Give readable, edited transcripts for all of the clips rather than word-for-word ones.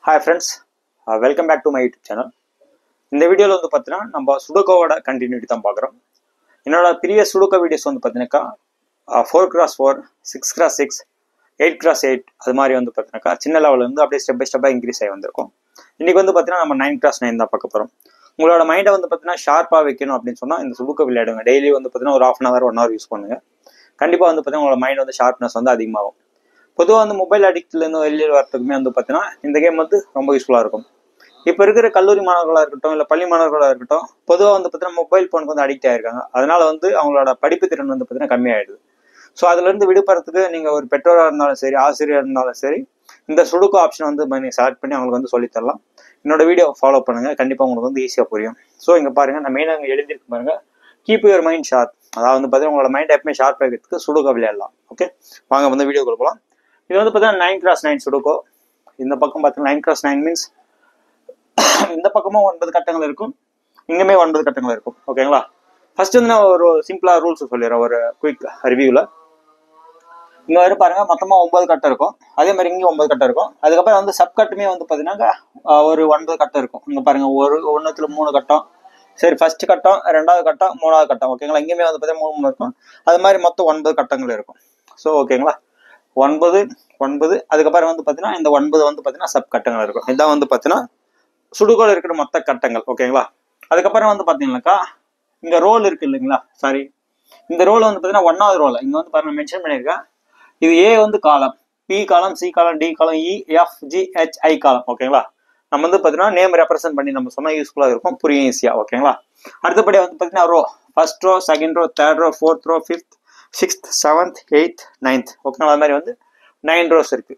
Hi friends, welcome back to my YouTube channel. இந்த வீடியோல வந்து பார்த்தீங்கன்னா நம்ம சுடோகோவோட கண்டினியூட்டி தான் பார்க்குறோம். என்னோட ப்ரீவியஸ் சுடோகோ வீடியோஸ் வந்து பார்த்தீங்கன்னாக்கா 4x4, 6x6, 8x8 அது மாதிரி வந்து பார்த்தீங்கன்னாக்கா சின்ன லெவல்லேருந்து அப்படியே ஸ்டெப் பை ஸ்டெப்பாக இன்க்ரீஸ் ஆகி வந்திருக்கும். இன்றைக்கி வந்து பார்த்தீங்கன்னா நம்ம 9x9 தான் பார்க்க போகிறோம். உங்களோட மைண்டை வந்து பார்த்தீங்கன்னா ஷார்ப்பாக வைக்கணும் அப்படின்னு சொன்னால் இந்த சுடோகோ விளையாடுங்க. டெய்லி வந்து பார்த்தீங்கன்னா ஒரு 1/2 hour 1 hour யூஸ் பண்ணுங்கள். கண்டிப்பாக வந்து பார்த்தீங்கன்னா உங்களோட மைண்ட் வந்து ஷார்ப்னஸ் வந்து அதிகமாகும். பொதுவாக வந்து மொபைல் அடிக்ட்லேருந்து வெளியே வரதுக்குமே வந்து பார்த்தீங்கன்னா இந்த கேம் வந்து ரொம்ப யூஸ்ஃபுல்லாக இருக்கும். இப்போ இருக்கிற கல்லூரி மாணவர்களாக இருக்கட்டும் இல்லை பள்ளி மாணவர்களாக இருக்கட்டும் பொதுவாக வந்து பார்த்தீங்கன்னா மொபைல் ஃபோனுக்கு வந்து அடிக்ட் ஆகிருக்காங்க. அதனால வந்து அவங்களோட படிப்பு திறன் வந்து பார்த்தீங்கன்னா கம்மியாயிடுது. ஸோ அதுலேருந்து விடுபடுறதுக்கு நீங்கள் ஒரு பெற்றோராக இருந்தாலும் சரி, ஆசிரியர் இருந்தாலும் சரி, இந்த சுடுகோ ஆப்ஷன் வந்து நீங்கள் செலக்ட் பண்ணி அவங்களுக்கு வந்து சொல்லித்தரலாம். என்னோட வீடியோ ஃபாலோ பண்ணுங்கள், கண்டிப்பாக உங்களுக்கு வந்து ஈஸியாக புரியும். ஸோ இங்கே பாருங்கள், நான் மெயினாக அங்கே எழுதியிருக்கு பாருங்கள், கீப் யுவர் மைண்ட் ஷார்ப். அதாவது வந்து பார்த்தீங்கன்னா உங்களோட மைண்ட் எப்பவுமே ஷார்ப் ஆகிறதுக்கு சுடுகோ விளையாடலாம். ஓகே, வாங்க வந்து வீடியோ கொடுக்கலாம். இது வந்து பார்த்தீங்கன்னா 9x9 சுடோகோ. இந்த பக்கம் பார்த்தீங்கன்னா 9x9 மீன்ஸ் இந்த பக்கமும் 9 கட்டங்கள் இருக்கும், இங்குமே 9 கட்டங்கள் இருக்கும். ஓகேங்களா, ஃபர்ஸ்ட் வந்து நான் ஒரு சிம்பிளாக ரூல்ஸ் சொல்லிடுறேன் ஒரு குயிக் ரிவ்யூவில். இங்கே வரை பாருங்க மொத்தமாக 9 கட்டம் இருக்கும். அதே மாதிரி இங்கே 9 கட்டம் இருக்கும். அதுக்கப்புறம் வந்து சப் கட்டுமே வந்து பார்த்தீங்கன்னா ஒரு 9 கட்டம் இருக்கும். இங்கே பாருங்க ஒன்றுத்துல 3 கட்டம். சரி, ஃபர்ஸ்ட் கட்டம், 2வது கட்டம், 3வது கட்டம். ஓகேங்களா, இங்கேயுமே வந்து பார்த்தீங்கன்னா 3 இருக்கும். அது மாதிரி மொத்தம் 9 கட்டங்கள் இருக்கும். ஸோ ஓகேங்களா, 9 அதுக்கப்புறம் வந்து பார்த்தீங்கன்னா இந்த 9 வந்து பார்த்தீங்கன்னா சப் கட்டங்கள் இருக்கும். இதான் வந்து பார்த்தீங்கன்னா சுடுகோல் இருக்கிற மொத்த கட்டங்கள். ஓகேங்களா, அதுக்கப்புறம் வந்து பார்த்தீங்கன்னாக்கா இங்கே ரோல் இருக்கு இல்லைங்களா, சாரி, இந்த ரோல் வந்து பார்த்தீங்கன்னா 1வது ரோல் இங்கே வந்து பாருங்க மென்ஷன் பண்ணியிருக்கேன். இது ஏ வந்து காலம், பி காலம், சி காலம், டி காலம், இ, எஃப், ஜி, ஹெச், ஐ காலம். ஓகேங்களா, நம்ம வந்து பார்த்தீங்கன்னா நேம் ரெப்ரசென்ட் பண்ணி நம்ம சொன்னால் யூஸ்ஃபுல்லாக இருக்கும், புரியும் ஈஸியாக. ஓகேங்களா, அடுத்தபடி வந்து பார்த்தீங்கன்னா row, first row, second row, third row, fourth row, fifth, 6th, 7th, 8th, 9th. ஓகேங்களா, அது மாதிரி வந்து 9 ரோஸ் இருக்கு.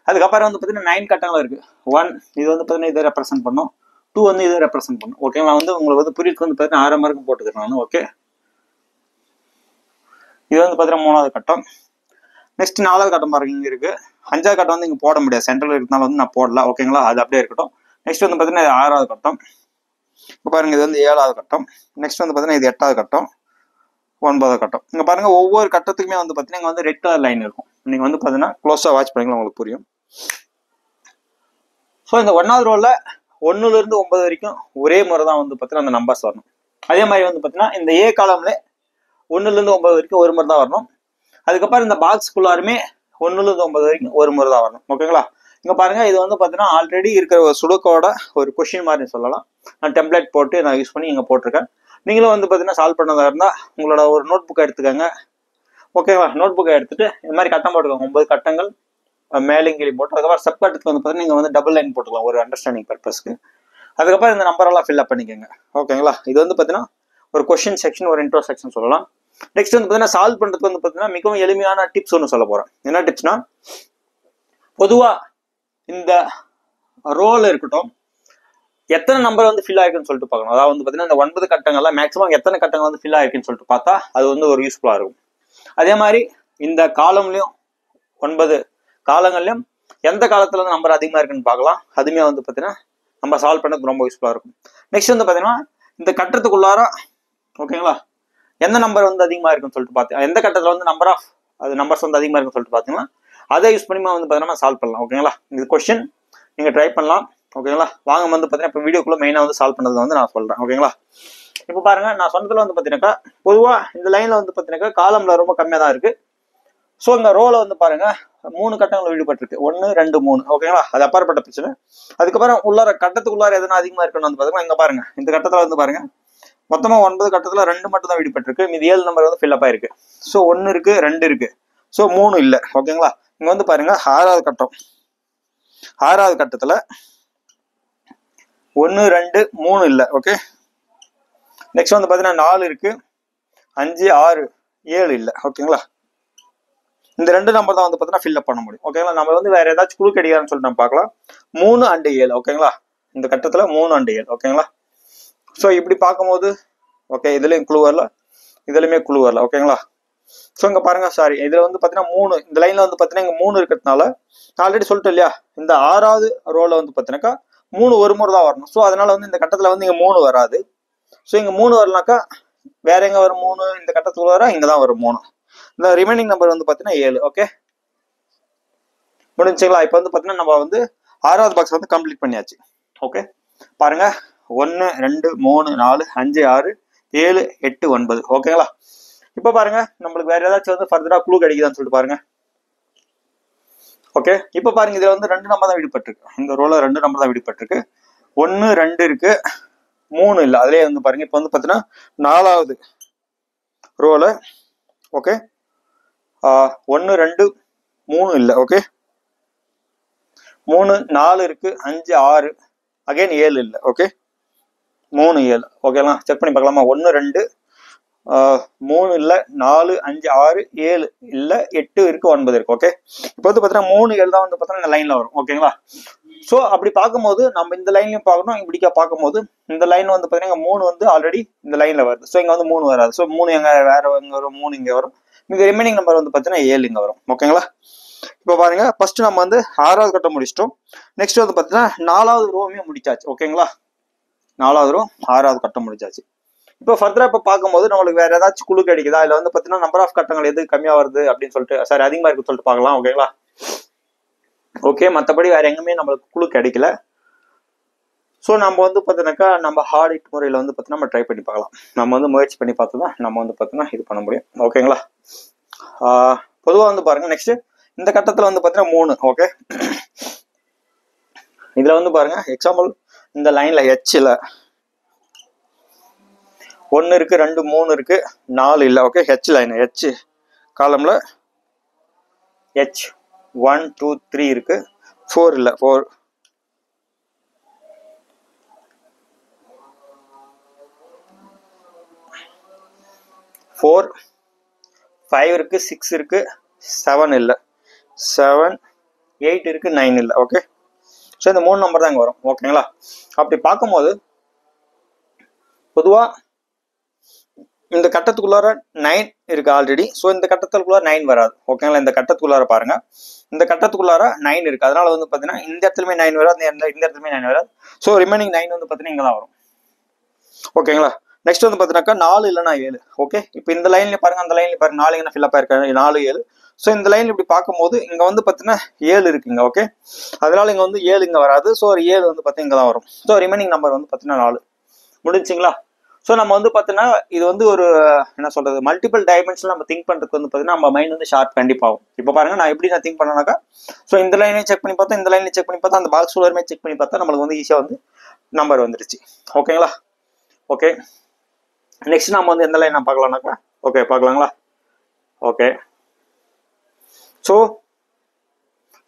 அதுக்கப்புறம் வந்து பார்த்தீங்கன்னா 9 கட்டங்கள் இருக்கு. 1 இது வந்து பார்த்தீங்கன்னா இதை ரெப்ரசென்ட் பண்ணும், 2 வந்து இதை ரெப்ரசென்ட் பண்ணும். ஓகேங்களா, வந்து உங்களுக்கு வந்து புரியுது வந்து பார்த்தீங்கன்னா 6 மார்க்கும் போட்டுக்கிறேன் நான். ஓகே, இது வந்து பார்த்தீங்கன்னா 3வது கட்டம். நெக்ஸ்ட் 4வது கட்டம் பாருங்க இங்கே இருக்கு. 5வது கட்டம் வந்து இங்கே போட முடியாது, சென்ட்ரல் இருக்கிறதுனால வந்து நான் போடல. ஓகேங்களா, அது அப்படியே இருக்கட்டும். நெக்ஸ்ட் வந்து பார்த்தீங்கன்னா இது 6வது கட்டம். இப்போ பாருங்க இது வந்து 7வது கட்டம். நெக்ஸ்ட் வந்து பார்த்தீங்கன்னா இது 8வது கட்டம், 9வது கட்டம். இங்கே பாருங்க ஒவ்வொரு கட்டத்துக்குமே வந்து பார்த்தீங்கன்னா இங்கே வந்து ரெட் கலர் லைன் இருக்கும். நீங்கள் வந்து பார்த்தீங்கன்னா க்ளோஸாக வாட்ச் பண்ணிக்கலாம், உங்களுக்கு புரியும். ஸோ இந்த 1வது ரோவில் 1லேருந்து 9 வரைக்கும் ஒரே முறை தான் வந்து பார்த்தீங்கன்னா அந்த நம்பர்ஸ் வரணும். அதே மாதிரி வந்து பார்த்தீங்கன்னா இந்த ஏ காலம்ல 1லேருந்து 9 வரைக்கும் ஒரு முறை தான் வரணும். அதுக்கப்புறம் இந்த பாக்ஸ்குள்ளாருமே 1லேருந்து 9 வரைக்கும் ஒரு முறை தான் வரணும். ஓகேங்களா, இங்கே பாருங்க இது வந்து பார்த்தீங்கன்னா ஆல்ரெடி இருக்கிற ஒரு சுடோகோட ஒரு கொஷின் மாதிரி சொல்லலாம். நான் டெம்ப்ளேட் போட்டு நான் யூஸ் பண்ணி இங்கே போட்டிருக்கேன். நீங்களும் வந்து பார்த்தீங்கன்னா சால்வ் பண்ணதாக இருந்தால் உங்களோட ஒரு நோட் புக்கை எடுத்துக்கோங்க. ஓகேவா, நோட் புக்கை எடுத்துட்டு இந்த மாதிரி கட்டம் போட்டுக்கோங்க. 9 கட்டங்கள் மேலிங்கிலி போட்டு அதுக்கப்புறம் சப் கட்டத்துக்கு வந்து பார்த்தீங்கன்னா நீங்கள் வந்து டபுள் லைன் போட்டுக்கலாம் ஒரு அண்டர்ஸ்டாண்டிங் பர்பஸ்க்கு. அதுக்கப்புறம் இந்த நம்பரெல்லாம் ஃபில்அப் பண்ணிக்கோங்க. ஓகேங்களா, இது வந்து பார்த்தீங்கன்னா ஒரு கொஷின் செக்ஷன், ஒரு இன்ட்ரோ செக்ஷன் சொல்லலாம். நெக்ஸ்ட் வந்து பார்த்தீங்கன்னா சால்வ் பண்ணுறதுக்கு வந்து பார்த்தீங்கன்னா மிகவும் எளிமையான டிப்ஸ் ஒன்று சொல்ல போகிறேன். என்ன டிப்ஸ்னா, பொதுவாக இந்த ரோல் இருக்கட்டும், எத்தனை நம்பர் வந்து ஃபில் ஆயிருக்குன்னு சொல்லிட்டு பார்க்கணும். அதாவது வந்து பார்த்தீங்கன்னா இந்த 9 கட்டங்கள்ல மேக்ஸிமம் எத்தனை கட்டங்கள் வந்து ஃபில் ஆயிருக்குன்னு சொல்லிட்டு பார்த்தா அது வந்து ஒரு யூஸ்ஃபுல்லாக இருக்கும். அதே மாதிரி இந்த காலம்லையும் 9 காலங்கள்லையும் எந்த காலத்துல வந்து நம்பர் அதிகமாக இருக்குன்னு பார்க்கலாம். அதுவுமே வந்து பார்த்தீங்கன்னா நம்ம சால்வ் பண்ணதுக்கு ரொம்ப யூஸ்ஃபுல்லாக இருக்கும். நெக்ஸ்ட் வந்து பார்த்தீங்கன்னா இந்த கட்டத்துக்குள்ளார ஓகேங்களா எந்த நம்பர் வந்து அதிகமாக இருக்குன்னு சொல்லிட்டு பார்த்தீங்கன்னா எந்த கட்டத்தில் வந்து நம்பர்ஸ் வந்து அதிகமாக இருக்குன்னு சொல்லிட்டு பார்த்தீங்கன்னா அதை யூஸ் பண்ணி வந்து பார்த்தீங்கன்னா சால்வ் பண்ணலாம். ஓகேங்களா, இது கொஸ்டின் நீங்கள் ட்ரை பண்ணலாம். ஓகேங்களா, வாங்க வந்து பார்த்தீங்கன்னா இப்போ வீடியோக்குள்ள மெயினாக வந்து சால்வ் பண்ணது வந்து நான் சொல்கிறேன். ஓகேங்களா, இப்போ பாருங்க நான் சொன்னதுல வந்து பார்த்தீங்கன்னாக்கா பொதுவாக இந்த லைனில் வந்து பார்த்தீங்கன்னாக்கா காலம்ல ரொம்ப கம்மியாக தான் இருக்கு. ஸோ இந்த ரோல வந்து பாருங்க 3 கட்டங்கள் ஈடுபட்டிருக்கு, 1, 2, 3. ஓகேங்களா, அது அப்பாற்பட்ட பிரச்சனை. அதுக்கப்புறம் உள்ளார கட்டத்துக்குள்ளார எதனா அதிகமாக இருக்குன்னு வந்து பார்த்தீங்கன்னா இங்கே பாருங்க இந்த கட்டத்தில் வந்து பாருங்க மொத்தமாக 9 கட்டத்தில் 2 மட்டும் தான் ஈடுபட்டிருக்கு, மீதி 7 நம்பர் வந்து ஃபில் அப் ஆயிருக்கு. ஸோ 1 இருக்கு, 2 இருக்கு, ஸோ 3 இல்லை. ஓகேங்களா, இங்கே வந்து பாருங்க 6வது கட்டம், 6வது கட்டத்தில் 1, 2, 3 இல்லை. ஓகே, நெக்ஸ்ட் வந்து பார்த்தீங்கன்னா 4 இருக்கு, 5, 6, 7 இல்லை. ஓகேங்களா, இந்த 2 நம்பர் தான் வந்து பார்த்தீங்கன்னா ஃபில் அப் பண்ண முடியும். ஓகேங்களா, நம்ம வந்து வேற ஏதாச்சும் குழு கிடையாதுன்னு சொல்லிட்டு நம்ம பார்க்கலாம். 3 and 7. ஓகேங்களா, இந்த கட்டத்தில் 3 and 7. ஓகேங்களா, ஸோ இப்படி பார்க்கும்போது ஓகே இதுலேயும் குழு வரல, இதுலையுமே குழு வரல. ஓகேங்களா, ஸோ இங்கே பாருங்க, சாரி, இதில் வந்து பார்த்தீங்கன்னா 3 இந்த லைனில் வந்து பார்த்தீங்கன்னா இங்கே 3 இருக்கிறதுனால நான் ஆல்ரெடி சொல்லிட்டு இல்லையா இந்த 6வது ரோல வந்து பார்த்தீங்கன்னாக்கா 3 ஒரு முறை தான் வரணும். ஸோ அதனால வந்து இந்த கட்டத்தில் வந்து இங்கே 3 வராது. ஸோ இங்கே 3 வரலனாக்கா வேற எங்கே வரும் 3? இந்த கட்டத்துக்குள்ள வர இங்கே தான் வரும் 3. இந்த ரிமைனிங் நம்பர் வந்து பார்த்தீங்கன்னா 7. ஓகே, முடிஞ்சுங்களா. இப்போ வந்து பார்த்தீங்கன்னா நம்ம வந்து ஆறாவது பாக்ஸ் வந்து கம்ப்ளீட் பண்ணியாச்சு. ஓகே பாருங்க 1 2 3 4 5 6 7 8 9. ஓகேங்களா? இப்போ பாருங்க நம்மளுக்கு வேற ஏதாச்சும் வந்து ஃபர்தரா க்ளூ கிடைக்குதான்னு சொல்லிட்டு பாருங்க. ஓகே இப்போ பாருங்க இதுல வந்து 2 நம்பர் தான் விடுபட்டிருக்கு. இந்த ரோல 2 நம்பர் தான் விடுபட்டிருக்கு. 1 2 இருக்கு, 3 இல்லை. அதுலேயே வந்து பாருங்க இப்போ வந்து பார்த்தீங்கன்னா 4வது ரோல ஓகே 1 2 3 இல்லை. ஓகே 3 4 இருக்கு, 5 6 அகைன் 7 இல்லை. ஓகே 3 7. ஓகேங்களா? செக் பண்ணி பார்க்கலாமா? 1 2 3 இல்லை, 4 5 6 7 இல்லை, 8 இருக்கு, 9 இருக்கு. ஓகே இப்போ வந்து பார்த்தீங்கன்னா 3 7 தான் வந்து பார்த்தீங்கன்னா இந்த லைன்ல வரும். ஓகேங்களா? ஸோ அப்படி பார்க்கும்போது நம்ம இந்த லைன்லையும் பார்க்கணும், இப்படிக்கா பார்க்கும்போது இந்த லைன் வந்து பார்த்தீங்கன்னா 3 வந்து ஆல்ரெடி இந்த லைன்ல வருது. ஸோ இங்க வந்து 3 வராது. ஸோ 3 எங்க வேற எங்க வரும்? 3 இங்க வரும். இந்த ரிமைனிங் நம்பர் வந்து பார்த்தீங்கன்னா 7 இங்க வரும். ஓகேங்களா? இப்போ பாருங்க ஃபர்ஸ்ட் நம்ம வந்து 6வது கட்டம் முடிச்சிட்டோம். நெக்ஸ்ட் வந்து பார்த்தீங்கன்னா 4வது ரோவுமே முடிச்சாச்சு. ஓகேங்களா? 4வது ரோ 6வது கட்டம் முடிச்சாச்சு. இப்போ ஃபர்தரா இப்போ பார்க்கும்போது நம்மளுக்கு வேற ஏதாச்சும் குழு கிடைக்குதா, இல்லை வந்து பார்த்தீங்கன்னா நம்பர் ஆஃப் கட்டங்கள் எது கம்மியா வருது அப்படின்னு சொல்லிட்டு, சாரி அதிகமா இருக்குன்னு சொல்லிட்டு பார்க்கலாம். ஓகேங்களா? ஓகே மற்றபடி வேற எங்குமே நம்மளுக்கு குழு கிடைக்கல. ஸோ நம்ம வந்து பார்த்தீங்கன்னாக்கா நம்ம ஹார்ட் ஹிட் முறையில் வந்து பார்த்தீங்கன்னா நம்ம ட்ரை பண்ணி பார்க்கலாம். நம்ம வந்து முயற்சி பண்ணி பார்த்து தான் நம்ம வந்து பார்த்தீங்கன்னா இது பண்ண முடியும். ஓகேங்களா? பொதுவாக வந்து பாருங்க நெக்ஸ்ட் இந்த கட்டத்தில் வந்து பார்த்தீங்கன்னா 3. ஓகே இதுல வந்து பாருங்க எக்ஸாம்பிள் இந்த லைன்ல ஹெச்ல 1 இருக்கு, 2 3 இருக்கு, 4 இல்லை. ஓகே ஹெச் லைன் ஹெச் காலம்ல ஹெச் 1 2 3 இருக்கு, 4 இல்லை 4 4 5 இருக்கு, 6 இருக்கு, 7 இல்லை 7 8 இருக்கு, 9 இல்லை. ஓகே ஸோ இந்த 3 நம்பர் தான் இங்கே வரும். ஓகேங்களா? அப்படி பார்க்கும்போது பொதுவா இந்த கட்டத்துக்குள்ளார 9 இருக்கு ஆல்ரெடி. ஸோ இந்த கட்டத்துக்குள்ளார 9 வராது. ஓகேங்களா? இந்த கட்டத்துக்குள்ளார பாருங்க, இந்த கட்டத்துக்குள்ளார 9 இருக்கு. அதனால வந்து பார்த்தீங்கன்னா இந்த இடத்துலயுமே 9 வராது, இந்த இடத்துலயுமே 9 வராது. ஸோ ரிமைனிங் 9 வந்து பார்த்தீங்கன்னா இங்கே தான் வரும். ஓகேங்களா? நெக்ஸ்ட் வந்து பார்த்தீங்கன்னாக்கா 4 இல்லைனா 7. ஓகே இப்போ இந்த லைன்ல பாருங்க, அந்த லைன்ல பாருங்க 4 எங்கே ஃபில்லப் ஆயிருக்காங்க, 4 7. ஸோ இந்த லைன்ல இப்படி பார்க்கும்போது இங்க வந்து பார்த்தீங்கன்னா 7 இருக்குங்க. ஓகே அதனால இங்க வந்து 7 இங்க வராது. ஸோ ஒரு 7 வந்து பார்த்தீங்கன்னா இங்கே தான் வரும். ஸோ ரிமைனிங் நம்பர் வந்து பார்த்தீங்கன்னா 4. முடிஞ்சுங்களா? ஸோ நம்ம வந்து பார்த்தீங்கன்னா இது வந்து ஒரு என்ன சொல்றது மல்டிபிள் டைமென்ஷன் நம்ம திங்க் பண்றதுக்கு வந்து பார்த்தீங்கன்னா நம்ம மைண்ட் வந்து ஷார்ப் கண்டிப்பாகும். இப்போ பாருங்க நான் எப்படி நான் திங்க் பண்ணனாக்கா, ஸோ இந்த லைனையும் செக் பண்ணி பார்த்தா, இந்த லைனையும் செக் பண்ணி பார்த்தா, அந்த பாக்ஸ் உள்ளமே செக் பண்ணி பார்த்தா நம்மளுக்கு வந்து ஈஸியாக வந்து நம்பர் வந்துருச்சு. ஓகேங்களா? ஓகே நெக்ஸ்ட் நம்ம வந்து எந்த லைன் நான் பார்க்கலாம்னாக்கா, ஓகே பார்க்கலாங்களா? ஓகே ஸோ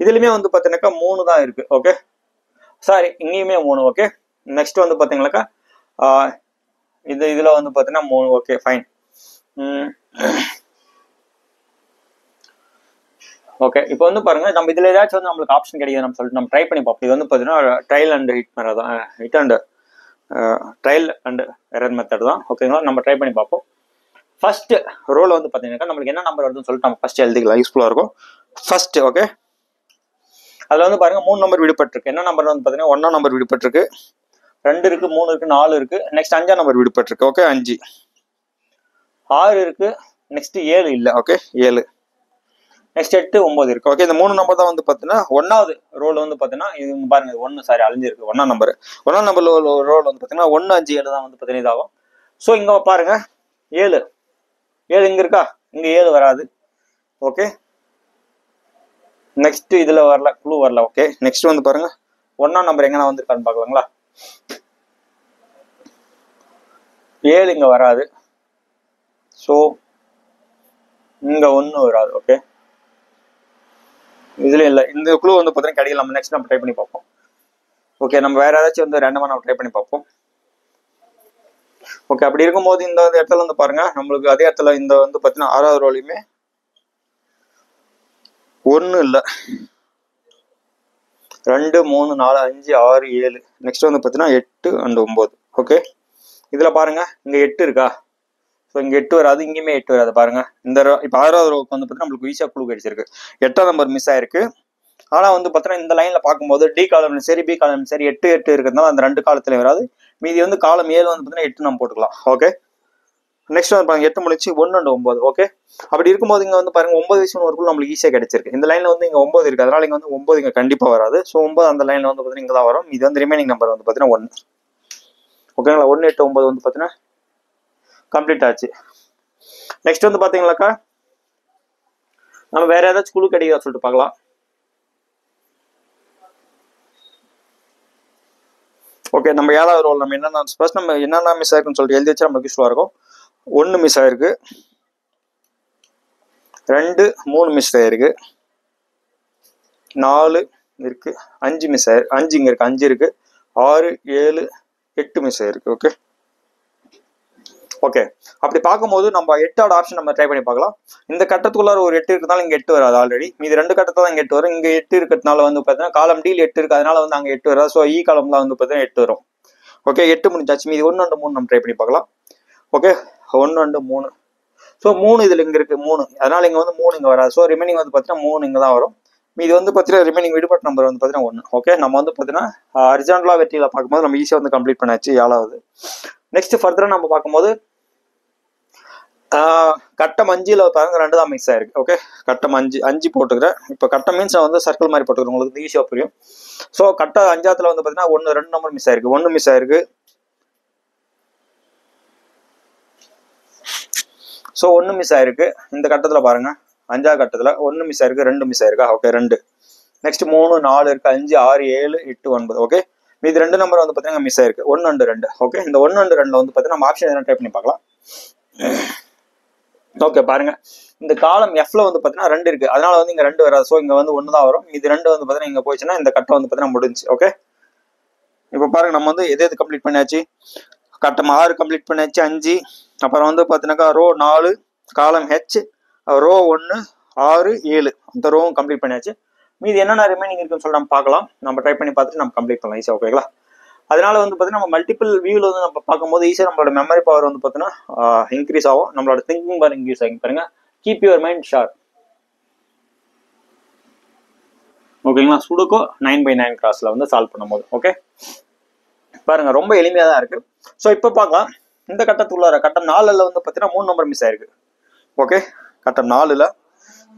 இதுலையுமே வந்து பார்த்தீங்கன்னாக்கா 3 தான் இருக்கு. ஓகே சாரி இங்கேயுமே 3. ஓகே நெக்ஸ்ட் வந்து பார்த்தீங்கன்னாக்கா இதுல வந்து பார்த்தீங்கன்னா 3. Okay fine. ஓகே இப்போ வந்து பாருங்க நம்ம இதுல ஏதாச்சும் வந்து நம்மளுக்கு ஆப்ஷன் கிடைக்குது நம்ம சொல்லிட்டு நம்ம ட்ரை பண்ணி பார்ப்போம். இது வந்து பார்த்தீங்கன்னா ட்ரையல் அண்ட் ஹிட் மெத்தட் தான், hit and trial and error method தான். ஓகேங்களா? நம்ம ட்ரை பண்ணி பார்ப்போம். ஃபர்ஸ்ட் ரோல் வந்து பார்த்தீங்கன்னா நம்மளுக்கு என்ன நம்பர் வருதுன்னு சொல்லிட்டு நம்ம ஃபர்ஸ்ட் எழுதிக்கலாம், யூஸ்ஃபுல்லாக இருக்கும். ஃபர்ஸ்ட் ஓகே அதில் வந்து பாருங்க 3 நம்பர் விடுபட்டிருக்கு. என்ன நம்பர் வந்து பார்த்தீங்கன்னா 1ஆம் நம்பர் விடுபட்டிருக்கு, 2 இருக்கு, 3 இருக்கு, 4 இருக்கு. நெக்ஸ்ட் 5ஆம் நம்பர் விடுபட்டிருக்கு. ஓகே 5 6 இருக்கு, நெக்ஸ்ட் 7 இல்லை. ஓகே 7 நெக்ஸ்ட் 8 9 இருக்கு. ஓகே இந்த 3 நம்பர் தான் வந்து பார்த்தீங்கன்னா 1வது ரோல் வந்து பார்த்தீங்கன்னா இது பாருங்க 1 சாரி அழிஞ்சிருக்கு. 1ஆம் நம்பர் ரோல் வந்து பார்த்தீங்கன்னா 1 5 7 தான் வந்து பார்த்தீங்கன்னா இதாகும். ஸோ இங்க பாருங்க 7 இங்க இருக்கா, இங்க 7 வராது. ஓகே நெக்ஸ்ட் இதுல வரல, க்ளூ வரல. ஓகே நெக்ஸ்ட் வந்து பாருங்க 1ஆம் நம்பர் எங்கன்னா வந்திருக்கான்னு பார்க்கலாங்களா? 7 இங்க வராது. ஸோ இங்க 1 வராது. ஓகே இதுல இல்லை. இந்த க்ளூ வந்து பார்த்தீங்கன்னா கிடைக்கல. நம்ம நெக்ஸ்ட் நம்ம ட்ரை பண்ணி பார்ப்போம். ஓகே நம்ம வேற ஏதாச்சும் வந்து ரேண்டமா நம்ம ட்ரை பண்ணி பார்ப்போம். ஓகே அப்படி இருக்கும்போது இந்த இடத்துல வந்து பாருங்க நம்மளுக்கு அதே இடத்துல இந்த வந்து பார்த்தீங்கன்னா 6வது ரோலையுமே 1 இல்லை, 2 3 4 5 6 7. நெக்ஸ்ட் வந்து பார்த்தீங்கன்னா 8 அண்ட் 9. ஓகே இதுல பாருங்க இங்க 8 இருக்கா, ஸோ இங்க 8 வராது, இங்கேயுமே 8 வராது. பாருங்க இந்த இப்போ 6வது ரோவுக்கு வந்து பார்த்தீங்கன்னா நம்மளுக்கு ஈஸியாக குழு கிடைச்சிருக்கு. 8ஆம் நம்பர் மிஸ் ஆயிருக்கு. ஆனா வந்து பார்த்தீங்கன்னா இந்த லைன்ல பார்க்கும்போது டி காலம் சரி பி காலம் சரி 8 8 இருக்கிறதுனால அந்த 2 காலத்துலையும் வராது. மீதி வந்து காலம் 7 வந்து பார்த்தீங்கன்னா 8 நம்ம போட்டுக்கலாம். ஓகே நெக்ஸ்ட் வந்து பாருங்க 8 முடிச்சு 1 அண்ட் 9. ஓகே, அப்படி இருக்கும்போது இங்க வந்து பாருங்க 9 விஷயம் ஒரு நம்மளுக்கு ஈஸியாக கிடைச்சிருக்கு. இந்த லைன்ல வந்து இங்க 9 இருக்கு, அதனால இங்க வந்து 9 இங்க கண்டிப்பா வராது. ஸோ 9 அந்த லைன்ல வந்து பாத்தீங்கன்னா இங்க தான் வரும். இது வந்து ரிமைனிங் நம்பர் வந்து பாத்தீங்கன்னா 1. ஓகேங்களா, 1 8 9 வந்து பாத்தீங்கன்னா கம்ப்ளீட் ஆச்சு. நெக்ஸ்ட் வந்து பாத்தீங்கன்னாக்கா நம்ம வேற ஏதாச்சும் குழு கிடைக்குதா சொல்லிட்டு பார்க்கலாம். ஓகே, நம்ம 7வது ரோல் நம்ம என்னென்ன ஃபர்ஸ்ட் நம்ம என்னென்ன மிஸ் ஆயிருக்குன்னு சொல்லிட்டு எழுதி வச்சா நமக்கு யூஸ்ஃபுல்லாக இருக்கும். 1 மிஸ் ஆயிருக்கு, 2 3 மிஸ் ஆயிருக்கு, 4 இருக்கு, 5 மிஸ் ஆயிருக்கு, 5 இங்க இருக்கு, 5 இருக்கு, 6 7 8 மிஸ் ஆயிருக்கு. ஓகே ஓகே, அப்படி பார்க்கும்போது நம்ம 8வது ஆப்ஷன் நம்ம ட்ரை பண்ணி பார்க்கலாம். இந்த கட்டத்துக்குள்ளார ஒரு 8 இருக்கிறதுனால இங்க 8 வராது. ஆல்ரெடி மீது 2 கட்டத்துல தான் இங்க 8 வரும். இங்க 8 இருக்கிறதுனால வந்து பாத்தீங்கன்னா காலம் டீல் 8 இருக்கு, அதனால வந்து அங்க 8 வராது. ஸோ இ காலம்ல வந்து பாத்தீங்கன்னா 8 வரும். ஓகே, 8 முடிஞ்சாச்சு. மீது 1 அண்ட் 3 நம்ம ட்ரை பண்ணி பார்க்கலாம். Okay, 1 and 3. ஸோ 3 இதுல இங்க இருக்கு 3, அதனால இங்க வந்து 3 இங்க வராது. ஸோ ரிமைனிங் வந்து பாத்தீங்கன்னா 3 இங்க தான் வரும். மீது வந்து பாத்தீங்கன்னா ரிமைனிங் விடுபட்ட நம்பர் வந்து பாத்தீங்கன்னா 1. ஓகே, நம்ம வந்து பாத்தீங்கன்னா ஹரிசாண்டலா வெற்றியில பார்க்கும்போது நம்ம ஈஸியா வந்து கம்ப்ளீட் பண்ணாச்சு 7வது. நெக்ஸ்ட் ஃபர்தரா நம்ம பார்க்கும்போது கட்டம் 5ல பாருங்க 2 தான் மிஸ் ஆயிருக்கு. ஓகே, கட்டம் 5 போட்டுக்கிறேன். இப்போ கட்டம் மீன்ஸ் நான் வந்து சர்க்கிள் மாதிரி போட்டுக்கிறேன், உங்களுக்கு ஈஸியா புரியும். ஸோ கட்டம் 5த்துல வந்து பாத்தீங்கன்னா 1 2 நம்பர் மிஸ் ஆயிருக்கு. 1 மிஸ் ஆயிருக்கு. ஸோ 1 மிஸ் ஆயிருக்கு. இந்த கட்டத்துல பாருங்க 5வது கட்டத்துல 1 மிஸ் ஆயிருக்கு, 2 மிஸ் ஆயிருக்கா. ஓகே 2. நெக்ஸ்ட் 3 4 இருக்கு, 5 6 7 8 9. ஓகே, இது 2 நம்பர் வந்து பாத்தீங்கன்னா மிஸ் ஆயிருக்கு, 1 அண்ட் 2. ஓகே, இந்த 1 அண்ட் 2ல வந்து பாத்தீங்கன்னா நம்ம ஆப்ஷன் எதனா ட்ரை பண்ணி பார்க்கலாம். ஓகே பாருங்க, இந்த காலம் எஃப்ல வந்து பாத்தீங்கன்னா 2 இருக்கு, அதனால வந்து இங்க 2 வராது. ஸோ இங்க வந்து 1 தான் வரும். இது 2 வந்து பாத்தீங்கன்னா இங்க போயிடுச்சுன்னா இந்த கட்டம் வந்து பாத்தீங்கன்னா முடிஞ்சு. ஓகே, இப்போ பாருங்க நம்ம வந்து எது கம்ப்ளீட் பண்ணியாச்சு. கட்டம் 6 கம்ப்ளீட் பண்ணியாச்சு, 5. அப்புறம் வந்து பாத்தீங்கன்னாக்கா ரோ 4 காலம் ஹெச், ரோ 1 6 7 அந்த ரோவும் கம்ப்ளீட் பண்ணியாச்சு. மீது என்னென்ன ரிமைனிங் இருக்குன்னு சொல்லி நம்ம பார்க்கலாம். நம்ம ட்ரை பண்ணி பார்த்துட்டு நம்ம கம்ப்ளீட் பண்ணலாம் ஈஸியா. ஓகேங்களா, அதனால வந்து பாத்தீங்கன்னா நம்ம மல்டிபிள் வியூல வந்து நம்ம பார்க்கும்போது ஈஸியா நம்மளோட மெமரி பவர் வந்து பாத்தீங்கன்னா இன்க்ரீஸ் ஆகும், நம்மளோட திங்கிங் பவர் இன்க்ரீஸ் ஆகும். பாருங்க, கீப் யுவர் மைண்ட் ஷார்ப். ஓகேங்களா, சுடுக்கோ 9x9 கிளாஸ்ல வந்து சால்வ் பண்ணும்போது. ஓகே பாருங்க, ரொம்ப எளிமையா தான் இருக்கு. ஸோ இப்போ பார்க்கலாம். இந்த கட்டத்துள்ளார கட்டம் 4ல வந்து பாத்தீங்கன்னா 3 நம்பர் மிஸ் ஆயிருக்கு. ஓகே, கட்டம் 4ல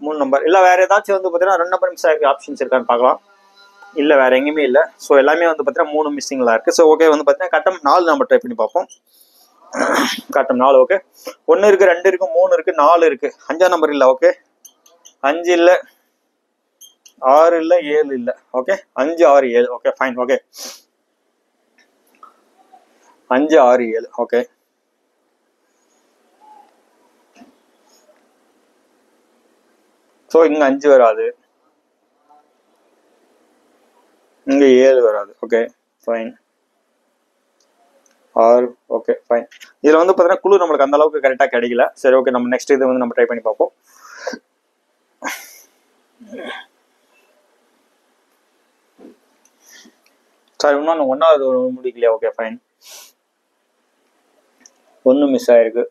3 நம்பர் இல்ல வேற ஏதாச்சும் வந்து பாத்தீங்கன்னா 2 நம்பர் மிஸ் ஆயிருக்கு ஆப்ஷன்ஸ் இருக்கான்னு பார்க்கலாம். இல்ல வேற எங்கேயுமே இல்ல. ஸோ எல்லாமே வந்து பாத்தீங்கன்னா 3 மிஸ்ஸிங்ல இருக்கு. ஸோ ஓகே வந்து பாத்தீங்கன்னா கட்டம் 4 நம்ம ட்ரை பண்ணி பார்ப்போம். கட்டம் 4. ஓகே, 1 இருக்கு, 2 இருக்கு, 3 இருக்கு, 4 இருக்கு, 5ஆம் நம்பர் இல்ல. ஓகே, 5 இல்ல, 6 இல்ல, 7 இல்ல. Okay, 5 6 7. Okay fine. Okay 5 6 7. Okay, so இங்க 5 வராது, இங்க 7 வராது. Okay fine. 6. Okay fine. இதுல வந்து பாத்தீங்கன்னா குழு நம்மளுக்கு அந்த அளவுக்கு கரெக்டா கிடைக்கல. சரி ஓகே, நம்ம நெக்ஸ்ட் இது வந்து நம்ம ட்ரை பண்ணி பார்ப்போம். சாரி, இன்னும் 1வது முடிக்கலையா. Okay fine. 1 மிஸ் ஆயிருக்கு.